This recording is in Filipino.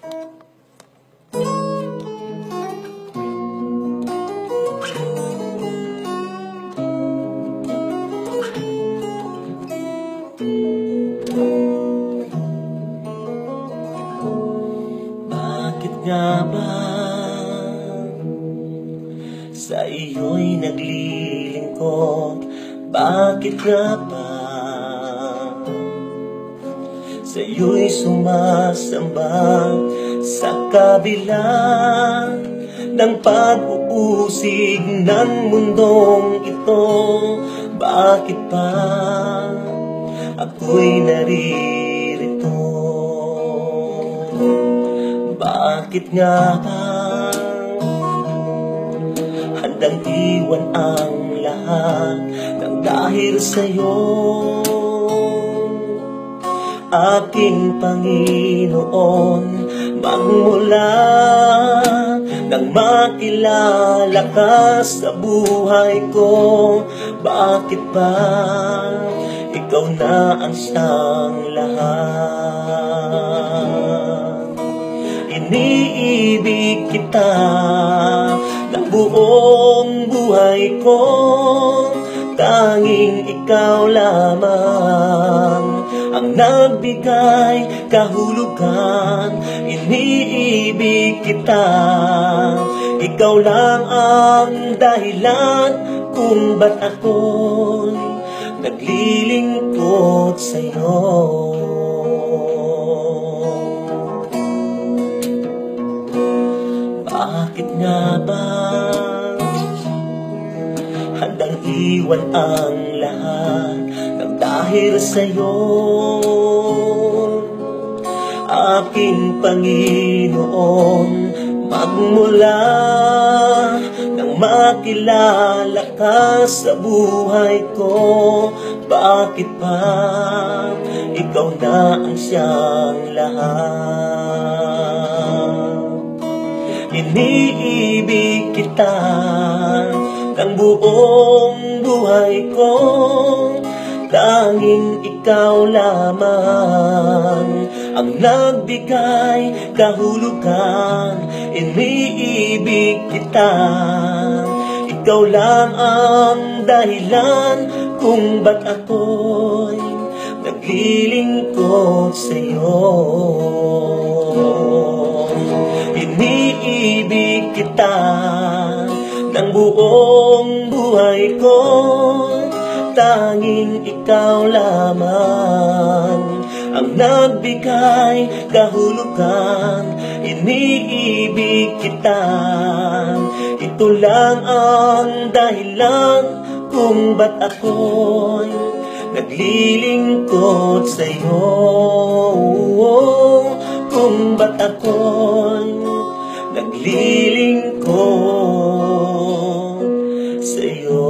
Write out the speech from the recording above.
Bakit nga ba sa iyo'y naglilingkod? Bakit nga ba sa iyo'y sumasamba sa kabila ng pag-uusig ng mundong ito? Bakit pa ako'y naririto? Bakit nga ba handang iwan ang lahat ng dahil sa'yo? Aking Panginoon, magmula nang makilala ka sa buhay ko. Bakit ba ikaw na ang siyang lahat? Iniibig kita ng buong buhay ko, tanging ikaw lamang ang nagbigay kahulugan. Iniibig kita, ikaw lang ang dahilan kung ba't ako'y naglilingkod sa'yo. Bakit nga ba handang iwan ang lahat ng dahil sa'yo? Aking Panginoon, magmula nang makilala ka sa buhay ko. Bakit pa ikaw na ang siyang lahat? Iniibig kita ng buong buhay ko, tanging ikaw lamang ang nagbigay kahulugan. Iniibig kita, ikaw lang ang dahilan kung ba't ako'y naglilingkod sa'yo. Iniibig kita ng buong buhay ko, tanging ikaw lamang ang nagbigay kahulugan. Iniibig kita, ito lang ang dahilan kung ba't ako'y naglilingkod sa'yo. Kung ba't ako'y naglilingkod sa'yo.